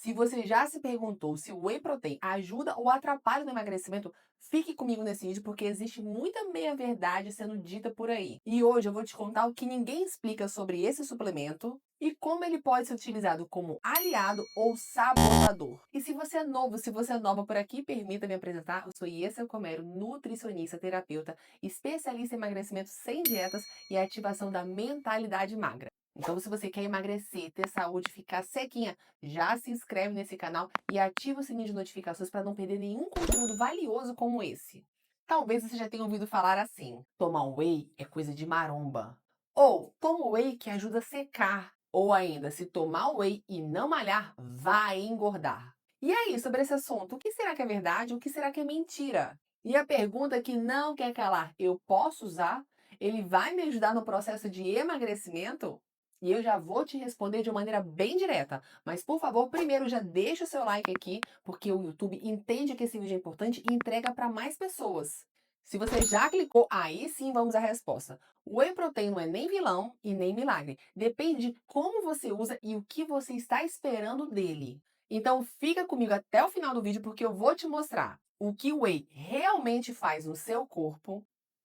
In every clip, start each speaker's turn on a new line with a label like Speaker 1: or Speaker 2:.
Speaker 1: Se você já se perguntou se o Whey Protein ajuda ou atrapalha no emagrecimento, fique comigo nesse vídeo porque existe muita meia-verdade sendo dita por aí. E hoje eu vou te contar o que ninguém explica sobre esse suplemento e como ele pode ser utilizado como aliado ou sabotador. E se você é novo, se você é nova por aqui, permita-me apresentar. Eu sou Yessia Comero, nutricionista, terapeuta, especialista em emagrecimento sem dietas e ativação da mentalidade magra. Então, se você quer emagrecer, ter saúde, ficar sequinha, já se inscreve nesse canal e ativa o sininho de notificações para não perder nenhum conteúdo valioso como esse. Talvez você já tenha ouvido falar assim: tomar whey é coisa de maromba. Ou toma whey que ajuda a secar. Ou ainda, se tomar whey e não malhar, vai engordar. E aí, sobre esse assunto, o que será que é verdade? O que será que é mentira? E a pergunta que não quer calar: eu posso usar? Ele vai me ajudar no processo de emagrecimento? E eu já vou te responder de maneira bem direta. Mas, por favor, primeiro já deixa o seu like aqui, porque o YouTube entende que esse vídeo é importante e entrega para mais pessoas. Se você já clicou, aí sim vamos à resposta. O Whey Protein não é nem vilão e nem milagre. Depende de como você usa e o que você está esperando dele. Então fica comigo até o final do vídeo porque eu vou te mostrar o que o Whey realmente faz no seu corpo,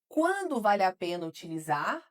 Speaker 1: quando vale a pena utilizar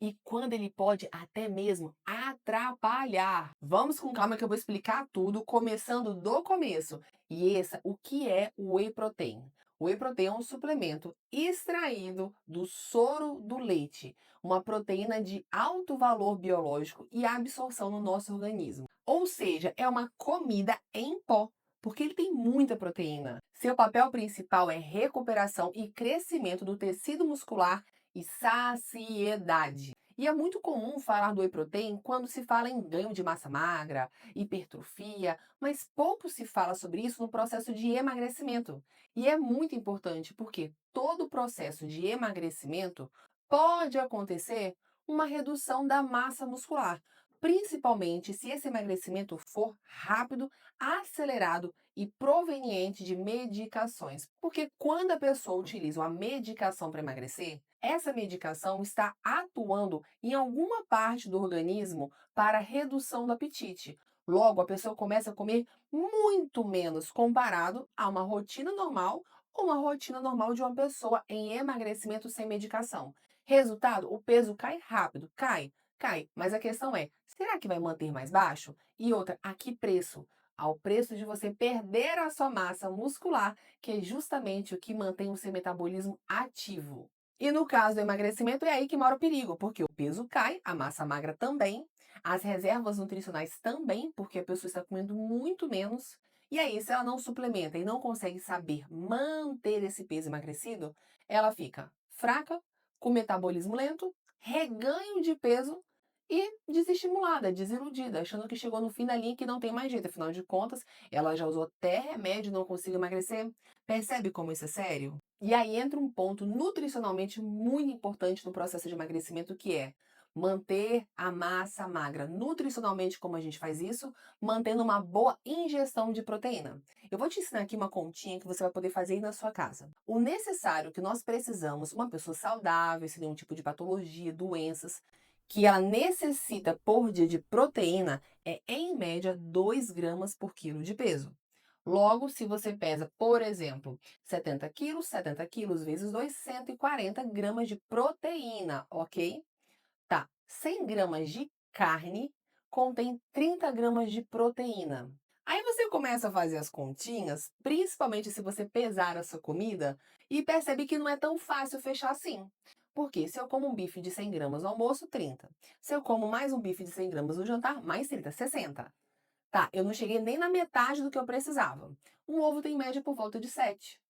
Speaker 1: e quando ele pode até mesmo atrapalhar. Vamos com calma que eu vou explicar tudo, começando do começo. E essa, o que é o Whey Protein? O Whey Protein é um suplemento extraído do soro do leite, uma proteína de alto valor biológico e absorção no nosso organismo. Ou seja, é uma comida em pó, porque ele tem muita proteína. Seu papel principal é recuperação e crescimento do tecido muscular e saciedade. E é muito comum falar do whey protein quando se fala em ganho de massa magra, hipertrofia, mas pouco se fala sobre isso no processo de emagrecimento. E é muito importante porque todo o processo de emagrecimento pode acontecer uma redução da massa muscular, principalmente se esse emagrecimento for rápido, acelerado e proveniente de medicações. Porque quando a pessoa utiliza uma medicação para emagrecer, essa medicação está atuando em alguma parte do organismo para redução do apetite. Logo, a pessoa começa a comer muito menos comparado a uma rotina normal ou uma rotina normal de uma pessoa em emagrecimento sem medicação. Resultado, o peso cai rápido, cai, mas a questão é, será que vai manter mais baixo? E outra, a que preço? Ao preço de você perder a sua massa muscular, que é justamente o que mantém o seu metabolismo ativo. E no caso do emagrecimento, é aí que mora o perigo, porque o peso cai, a massa magra também, as reservas nutricionais também, porque a pessoa está comendo muito menos. E aí, se ela não suplementa e não consegue saber manter esse peso emagrecido, ela fica fraca, com metabolismo lento, reganho de peso e desestimulada, desiludida, achando que chegou no fim da linha e que não tem mais jeito. Afinal de contas, ela já usou até remédio e não conseguiu emagrecer. Percebe como isso é sério? E aí entra um ponto nutricionalmente muito importante no processo de emagrecimento, que é manter a massa magra. Nutricionalmente, como a gente faz isso? Mantendo uma boa ingestão de proteína. Eu vou te ensinar aqui uma continha que você vai poder fazer aí na sua casa. O necessário que nós precisamos, uma pessoa saudável, sem nenhum tipo de patologia, doenças, que ela necessita por dia de proteína é, em média, 2 gramas por quilo de peso. Logo, se você pesa, por exemplo, 70 quilos vezes 2, 140 gramas de proteína, ok? Tá, 100 gramas de carne contém 30 gramas de proteína. Aí você começa a fazer as continhas, principalmente se você pesar a sua comida, e percebe que não é tão fácil fechar assim. Porque se eu como um bife de 100 gramas no almoço, 30. Se eu como mais um bife de 100 gramas no jantar, mais 30, 60. Tá, eu não cheguei nem na metade do que eu precisava. Um ovo tem média por volta de 7.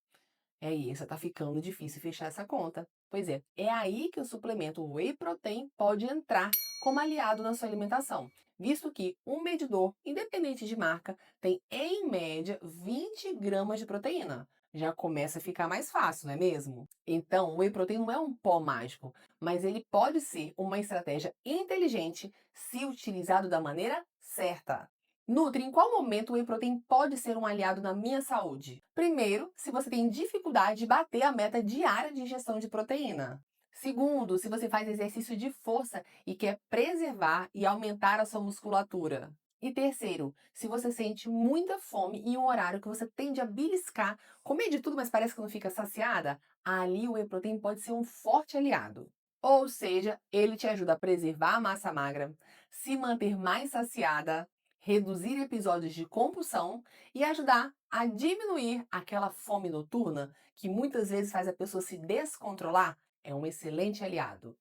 Speaker 1: É isso, tá ficando difícil fechar essa conta. Pois é aí que o suplemento Whey Protein pode entrar como aliado na sua alimentação, visto que um medidor, independente de marca, tem em média 20 gramas de proteína. Já começa a ficar mais fácil, não é mesmo? Então, o Whey Protein não é um pó mágico, mas ele pode ser uma estratégia inteligente se utilizado da maneira certa. Nutri, em qual momento o Whey Protein pode ser um aliado na minha saúde? Primeiro, se você tem dificuldade de bater a meta diária de ingestão de proteína. Segundo, se você faz exercício de força e quer preservar e aumentar a sua musculatura. E terceiro, se você sente muita fome em um horário que você tende a beliscar, comer de tudo, mas parece que não fica saciada, ali o whey protein pode ser um forte aliado. Ou seja, ele te ajuda a preservar a massa magra, se manter mais saciada, reduzir episódios de compulsão e ajudar a diminuir aquela fome noturna que muitas vezes faz a pessoa se descontrolar. É um excelente aliado.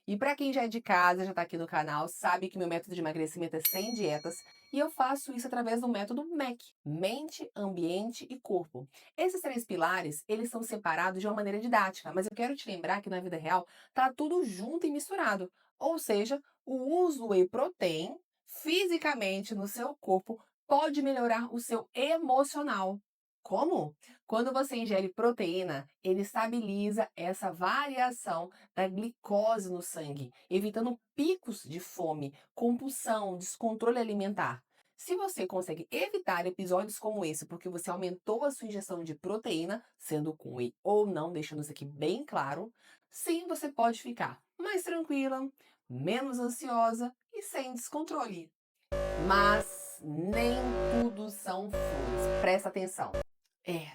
Speaker 1: E para quem já é de casa, já está aqui no canal, sabe que meu método de emagrecimento é sem dietas e eu faço isso através do método MEC, mente, ambiente e corpo. Esses três pilares, eles são separados de uma maneira didática, mas eu quero te lembrar que na vida real tá tudo junto e misturado. Ou seja, o uso do whey protein fisicamente no seu corpo pode melhorar o seu emocional. Como? Quando você ingere proteína, ele estabiliza essa variação da glicose no sangue, evitando picos de fome, compulsão, descontrole alimentar. Se você consegue evitar episódios como esse porque você aumentou a sua ingestão de proteína, sendo com whey ou não, deixando isso aqui bem claro, sim, você pode ficar mais tranquila, menos ansiosa e sem descontrole. Mas nem tudo são flores. Presta atenção.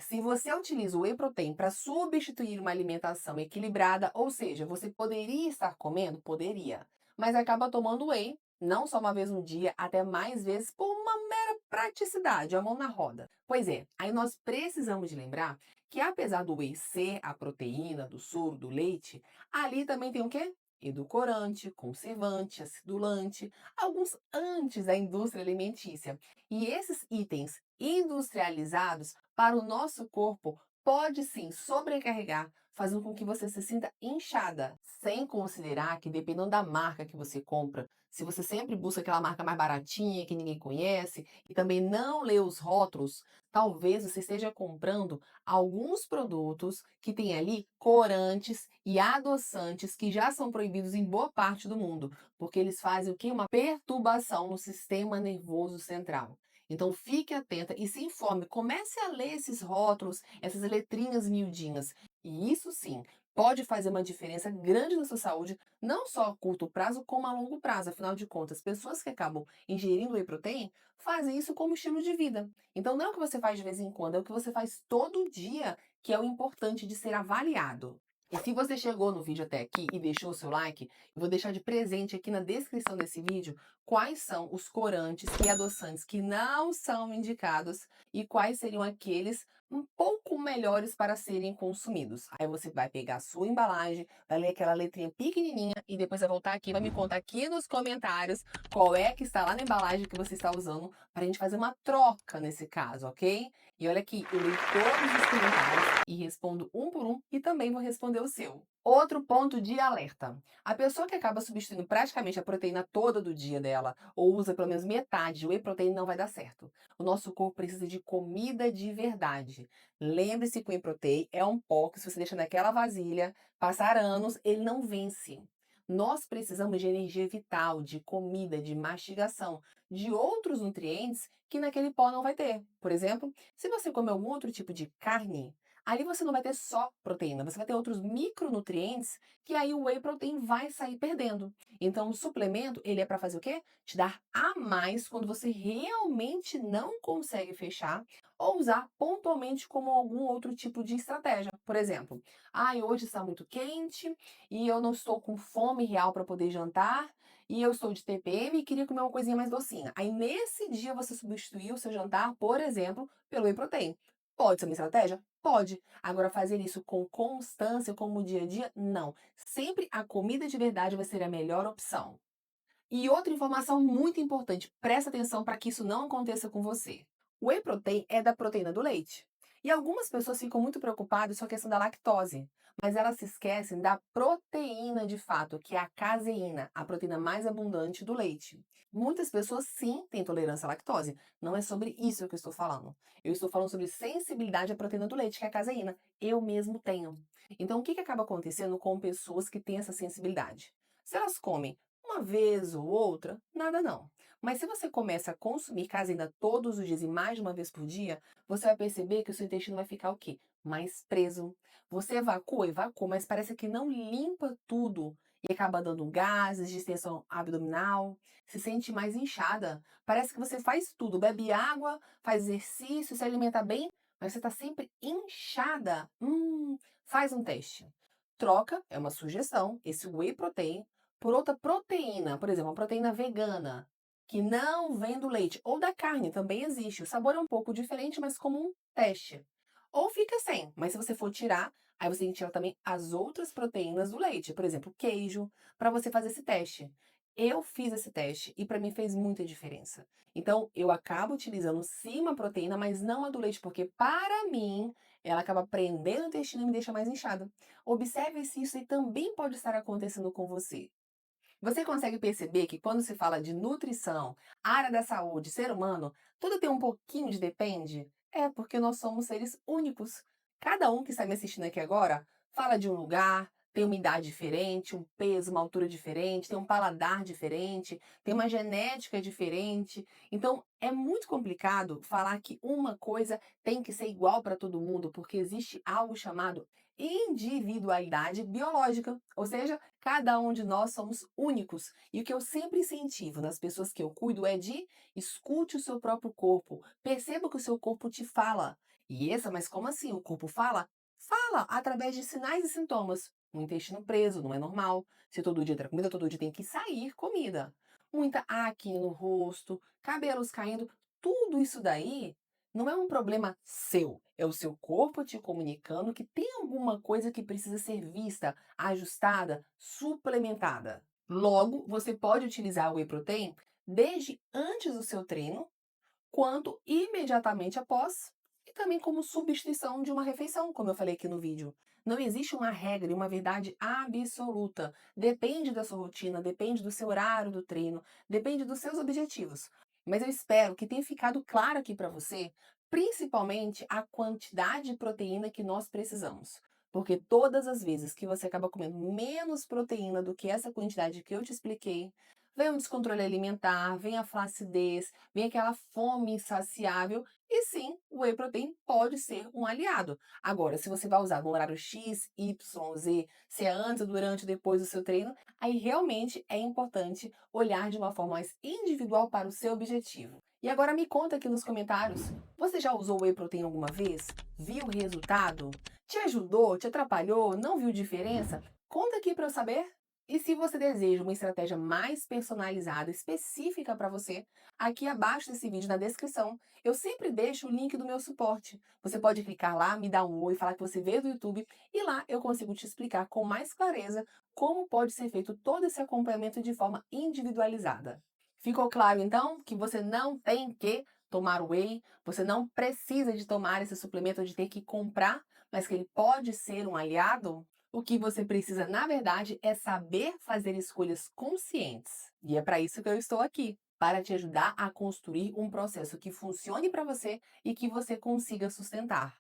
Speaker 1: Se você utiliza o whey protein para substituir uma alimentação equilibrada, ou seja, você poderia estar comendo? Poderia. Mas acaba tomando whey, não só uma vez no dia, até mais vezes por uma mera praticidade, a mão na roda. Pois é, aí nós precisamos de lembrar que apesar do whey ser a proteína do soro, do leite, ali também tem o quê? Edulcorante, conservante, acidulante, alguns antes da indústria alimentícia. E esses itens industrializados para o nosso corpo pode sim sobrecarregar, fazendo com que você se sinta inchada, sem considerar que dependendo da marca que você compra, se você sempre busca aquela marca mais baratinha que ninguém conhece e também não lê os rótulos, talvez você esteja comprando alguns produtos que têm ali corantes e adoçantes que já são proibidos em boa parte do mundo, porque eles fazem o que? Uma perturbação no sistema nervoso central. Então fique atenta e se informe, comece a ler esses rótulos, essas letrinhas miudinhas. E isso sim pode fazer uma diferença grande na sua saúde, não só a curto prazo, como a longo prazo. Afinal de contas, pessoas que acabam ingerindo whey protein fazem isso como estilo de vida. Então não é o que você faz de vez em quando, é o que você faz todo dia, que é o importante de ser avaliado. E se você chegou no vídeo até aqui e deixou o seu like, eu vou deixar de presente aqui na descrição desse vídeo quais são os corantes e adoçantes que não são indicados e quais seriam aqueles um pouco melhores para serem consumidos. Aí você vai pegar a sua embalagem, vai ler aquela letrinha pequenininha e depois vai voltar aqui, vai me contar aqui nos comentários qual é que está lá na embalagem que você está usando para a gente fazer uma troca nesse caso, ok? E olha aqui, eu leio todos os comentários e respondo um por um e também vou responder o seu. Outro ponto de alerta. A pessoa que acaba substituindo praticamente a proteína toda do dia dela, ou usa pelo menos metade de whey protein, não vai dar certo. O nosso corpo precisa de comida de verdade. Lembre-se que o whey protein é um pó que se você deixa naquela vasilha, passar anos, ele não vence. Nós precisamos de energia vital, de comida, de mastigação, de outros nutrientes que naquele pó não vai ter. Por exemplo, se você comer algum outro tipo de carne, ali você não vai ter só proteína, você vai ter outros micronutrientes que aí o whey protein vai sair perdendo. Então, o suplemento, ele é para fazer o quê? Te dar a mais quando você realmente não consegue fechar ou usar pontualmente como algum outro tipo de estratégia. Por exemplo, hoje está muito quente e eu não estou com fome real para poder jantar e eu estou de TPM e queria comer uma coisinha mais docinha. Aí nesse dia você substituiu o seu jantar, por exemplo, pelo whey protein. Pode ser uma estratégia? Pode. Agora, fazer isso com constância, como dia a dia, não. Sempre a comida de verdade vai ser a melhor opção. E outra informação muito importante, presta atenção para que isso não aconteça com você. O whey protein é da proteína do leite. E algumas pessoas ficam muito preocupadas com a questão da lactose, mas elas se esquecem da proteína de fato, que é a caseína, a proteína mais abundante do leite. Muitas pessoas sim têm intolerância à lactose. Não é sobre isso que eu estou falando. Eu estou falando sobre sensibilidade à proteína do leite, que é a caseína. Eu mesmo tenho. Então, o que acaba acontecendo com pessoas que têm essa sensibilidade? Se elas comem uma vez ou outra, nada não. Mas se você começa a consumir caseína todos os dias e mais de uma vez por dia, você vai perceber que o seu intestino vai ficar o quê? Mais preso. Você evacua, evacua, mas parece que não limpa tudo. e acaba dando gases, distensão abdominal, se sente mais inchada. Parece que você faz tudo, bebe água, faz exercício, se alimenta bem, mas você está sempre inchada. Faz um teste. Troca, é uma sugestão, esse whey protein por outra proteína, por exemplo, uma proteína vegana, que não vem do leite, ou da carne, também existe. O sabor é um pouco diferente, mas como um teste. Ou fica sem, mas se você for tirar, aí você tem que tirar também as outras proteínas do leite, por exemplo, queijo, para você fazer esse teste. Eu fiz esse teste e para mim fez muita diferença. Então, eu acabo utilizando sim uma proteína, mas não a do leite, porque para mim ela acaba prendendo o intestino e me deixa mais inchada. Observe se isso aí também pode estar acontecendo com você. Você consegue perceber que quando se fala de nutrição, área da saúde, ser humano, tudo tem um pouquinho de depende? É porque nós somos seres únicos. Cada um que está me assistindo aqui agora fala de um lugar, tem uma idade diferente, um peso, uma altura diferente, tem um paladar diferente, tem uma genética diferente. Então, é muito complicado falar que uma coisa tem que ser igual para todo mundo, porque existe algo chamado individualidade biológica, ou seja, cada um de nós somos únicos. E o que eu sempre incentivo nas pessoas que eu cuido é de escute o seu próprio corpo, perceba o que o seu corpo te fala. E essa, mas como assim? O corpo fala? Fala através de sinais e sintomas. Um intestino preso não é normal. Se todo dia tem comida, todo dia tem que sair comida. Muita acne no rosto, cabelos caindo, tudo isso daí não é um problema seu, é o seu corpo te comunicando que tem alguma coisa que precisa ser vista, ajustada, suplementada. Logo, você pode utilizar o whey protein desde antes do seu treino, quanto imediatamente após, e também como substituição de uma refeição, como eu falei aqui no vídeo. Não existe uma regra e uma verdade absoluta. Depende da sua rotina, depende do seu horário do treino, depende dos seus objetivos. Mas eu espero que tenha ficado claro aqui para você, principalmente a quantidade de proteína que nós precisamos. Porque todas as vezes que você acaba comendo menos proteína do que essa quantidade que eu te expliquei, vem um descontrole alimentar, vem a flacidez, vem aquela fome insaciável e sim, o whey protein pode ser um aliado. Agora, se você vai usar no horário X, Y, Z, se é antes, durante ou depois do seu treino, aí realmente é importante olhar de uma forma mais individual para o seu objetivo. E agora me conta aqui nos comentários, você já usou whey protein alguma vez? Viu o resultado? Te ajudou? Te atrapalhou? Não viu diferença? Conta aqui para eu saber. E se você deseja uma estratégia mais personalizada, específica para você, aqui abaixo desse vídeo, na descrição, eu sempre deixo o link do meu suporte. Você pode clicar lá, me dar um oi, falar que você veio do YouTube e lá eu consigo te explicar com mais clareza como pode ser feito todo esse acompanhamento de forma individualizada. Ficou claro então que você não tem que tomar whey, você não precisa de tomar esse suplemento de ter que comprar, mas que ele pode ser um aliado? O que você precisa, na verdade, é saber fazer escolhas conscientes. E é para isso que eu estou aqui, para te ajudar a construir um processo que funcione para você e que você consiga sustentar.